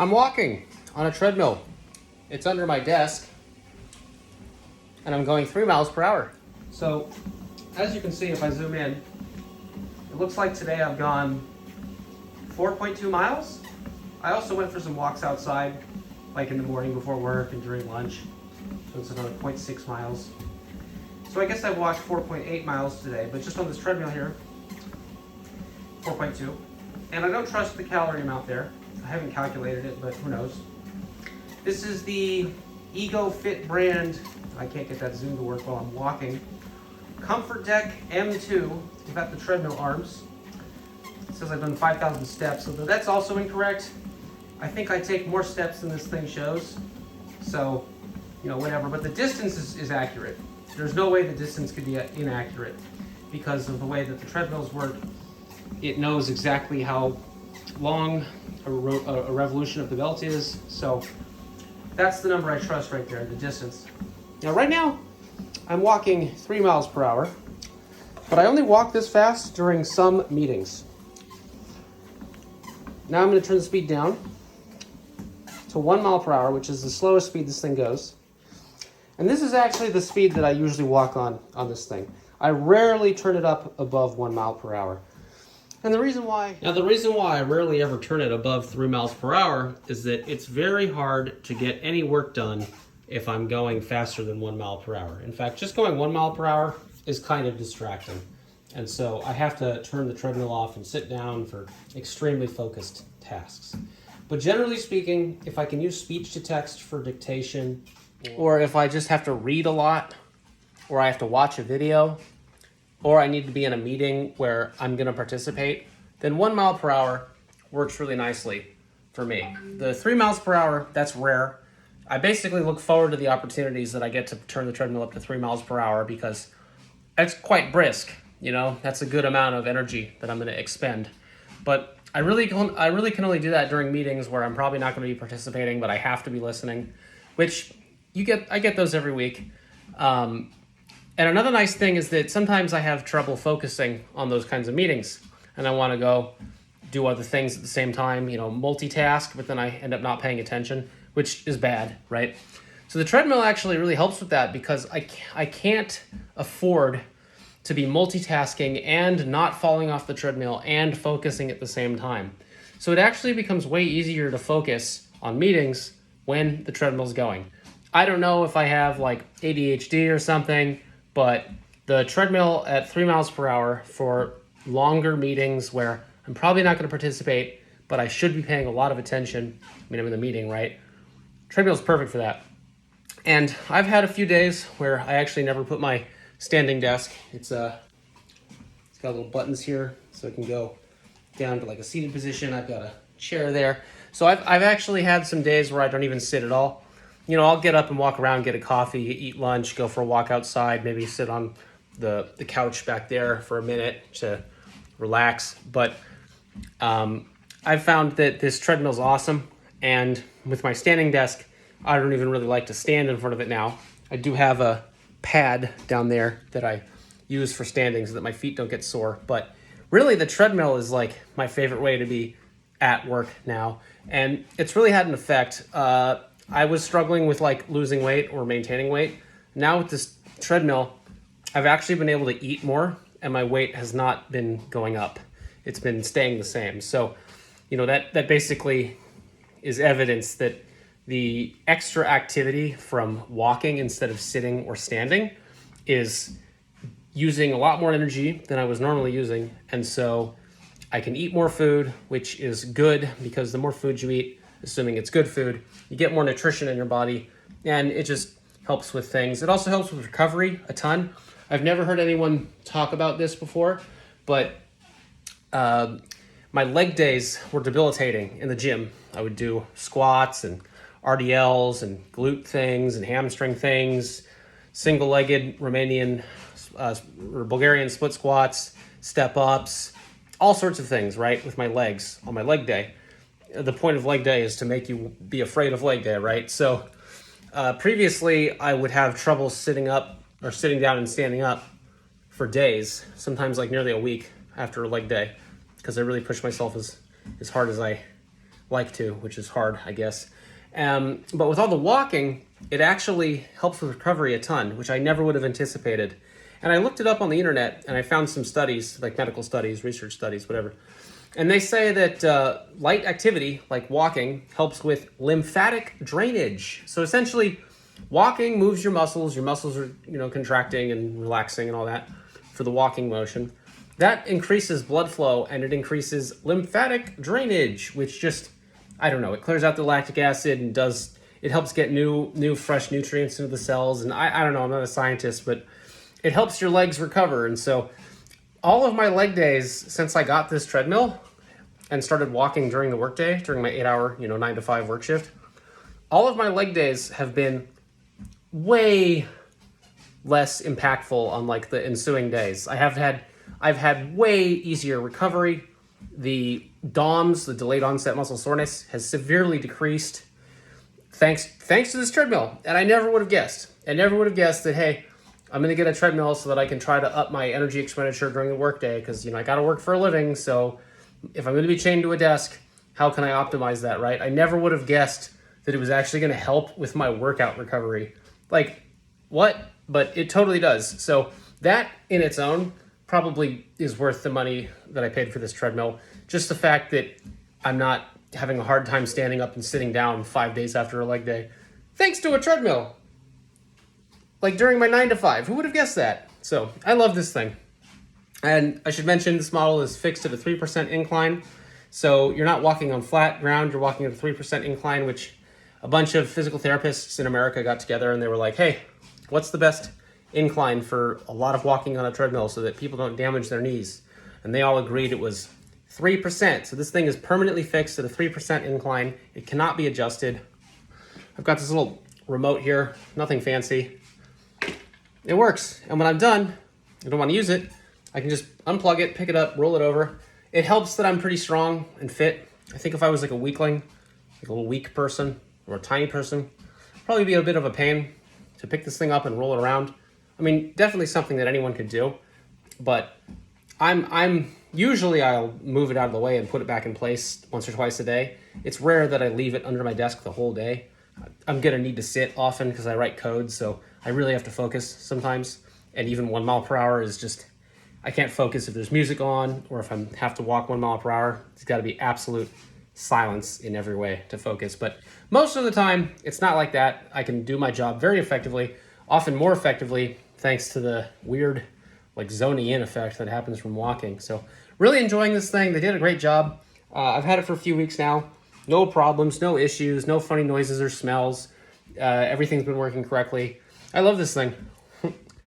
I'm walking on a treadmill. It's under my desk, and I'm going 3 miles per hour. So, as you can see, if I zoom in, it looks like today I've gone 4.2 miles. I also went for some walks outside, like in the morning before work and during lunch. So it's another 0.6 miles. So I guess I've walked 4.8 miles today, but just on this treadmill here, 4.2. And I don't trust the calorie amount there. I haven't calculated it, but who knows. This is the Ego Fit brand. I can't get that zoom to work while I'm walking. Comfort Deck M2 without the treadmill arms. It says I've done 5,000 steps, so that's also incorrect. I think I take more steps than this thing shows. So, whatever. But the distance is accurate. There's no way the distance could be inaccurate because of the way that the treadmills work. It knows exactly how long a revolution of the belt is. So that's the number I trust right there, the distance. Now right now, I'm walking 3 miles per hour, but I only walk this fast during some meetings. Now I'm going to turn the speed down to 1 mile per hour, which is the slowest speed this thing goes. And this is actually the speed that I usually walk on this thing. I rarely turn it up above 1 mile per hour. And the reason why I rarely ever turn it above 3 miles per hour is that it's very hard to get any work done if I'm going faster than 1 mile per hour. In fact, just going 1 mile per hour is kind of distracting. And so I have to turn the treadmill off and sit down for extremely focused tasks. But generally speaking, if I can use speech to text for dictation, or if I just have to read a lot, or I have to watch a video, or I need to be in a meeting where I'm going to participate, then 1 mile per hour works really nicely for me. The 3 miles per hour, that's rare. I basically look forward to the opportunities that I get to turn the treadmill up to 3 miles per hour because it's quite brisk. That's a good amount of energy that I'm going to expend. But I really can only do that during meetings where I'm probably not going to be participating, but I have to be listening, which I get those every week. And another nice thing is that sometimes I have trouble focusing on those kinds of meetings, and I want to go do other things at the same time, multitask, but then I end up not paying attention, which is bad, right? So the treadmill actually really helps with that because I can't afford to be multitasking and not falling off the treadmill and focusing at the same time. So it actually becomes way easier to focus on meetings when the treadmill's going. I don't know if I have like ADHD or something, but the treadmill at 3 miles per hour for longer meetings where I'm probably not going to participate, but I should be paying a lot of attention. I'm in the meeting, right? Treadmill's perfect for that. And I've had a few days where I actually never put my standing desk. It's got little buttons here so it can go down to like a seated position. I've got a chair there. So I've actually had some days where I don't even sit at all. I'll get up and walk around, get a coffee, eat lunch, go for a walk outside, maybe sit on the couch back there for a minute to relax. But I've found that this treadmill's awesome. And with my standing desk, I don't even really like to stand in front of it now. I do have a pad down there that I use for standing so that my feet don't get sore. But really, the treadmill is like my favorite way to be at work now. And it's really had an effect. I was struggling with like losing weight or maintaining weight. Now with this treadmill, I've actually been able to eat more and my weight has not been going up. It's been staying the same. So, that basically is evidence that the extra activity from walking instead of sitting or standing is using a lot more energy than I was normally using. And so I can eat more food, which is good because the more food you eat, assuming it's good food, you get more nutrition in your body, and it just helps with things. It also helps with recovery a ton. I've never heard anyone talk about this before, but my leg days were debilitating in the gym. I would do squats and RDLs and glute things and hamstring things, single-legged Romanian or Bulgarian split squats, step-ups, all sorts of things, right, with my legs on my leg day. The point of leg day is to make you be afraid of leg day, right? So previously, I would have trouble sitting up or sitting down and standing up for days, sometimes like nearly a week after a leg day, because I really pushed myself as hard as I like to, which is hard, I guess. But with all the walking, it actually helps with recovery a ton, which I never would have anticipated. And I looked it up on the internet, and I found some studies, like medical studies, research studies, whatever. And they say that light activity, like walking, helps with lymphatic drainage. So essentially, walking moves your muscles. Your muscles are, contracting and relaxing and all that for the walking motion. That increases blood flow, and it increases lymphatic drainage, which just, I don't know, it clears out the lactic acid and it helps get new fresh nutrients into the cells. And I don't know, I'm not a scientist, but it helps your legs recover. And so all of my leg days since I got this treadmill and started walking during the workday, during my 8-hour, 9 to 5 work shift, all of my leg days have been way less impactful on like the ensuing days. I've had way easier recovery. The DOMS, the delayed onset muscle soreness, has severely decreased thanks to this treadmill. And I never would have guessed. I never would have guessed that, hey, I'm going to get a treadmill so that I can try to up my energy expenditure during the workday because, I got to work for a living. So if I'm going to be chained to a desk, how can I optimize that, right? I never would have guessed that it was actually going to help with my workout recovery. Like, what? But it totally does. So that in its own probably is worth the money that I paid for this treadmill. Just the fact that I'm not having a hard time standing up and sitting down 5 days after a leg day, thanks to a treadmill. Like during my 9 to 5, who would have guessed that? So I love this thing. And I should mention this model is fixed at a 3% incline. So you're not walking on flat ground, you're walking at a 3% incline, which a bunch of physical therapists in America got together and they were like, hey, what's the best incline for a lot of walking on a treadmill so that people don't damage their knees? And they all agreed it was 3%. So this thing is permanently fixed at a 3% incline. It cannot be adjusted. I've got this little remote here, nothing fancy. It works. And when I'm done, I don't want to use it, I can just unplug it, pick it up, roll it over. It helps that I'm pretty strong and fit. I think if I was like a weakling, like a little weak person or a tiny person, probably be a bit of a pain to pick this thing up and roll it around. I mean, definitely something that anyone could do, but I'm usually I'll move it out of the way and put it back in place once or twice a day. It's rare that I leave it under my desk the whole day. I'm gonna need to sit often because I write code, so I really have to focus sometimes. And even 1 mile per hour is just, I can't focus if there's music on or if I have to walk 1 mile per hour. It's got to be absolute silence in every way to focus. But most of the time, it's not like that. I can do my job very effectively, often more effectively, thanks to the weird like zoning in effect that happens from walking. So really enjoying this thing. They did a great job. I've had it for a few weeks now. No problems, no issues, no funny noises or smells. Everything's been working correctly. I love this thing.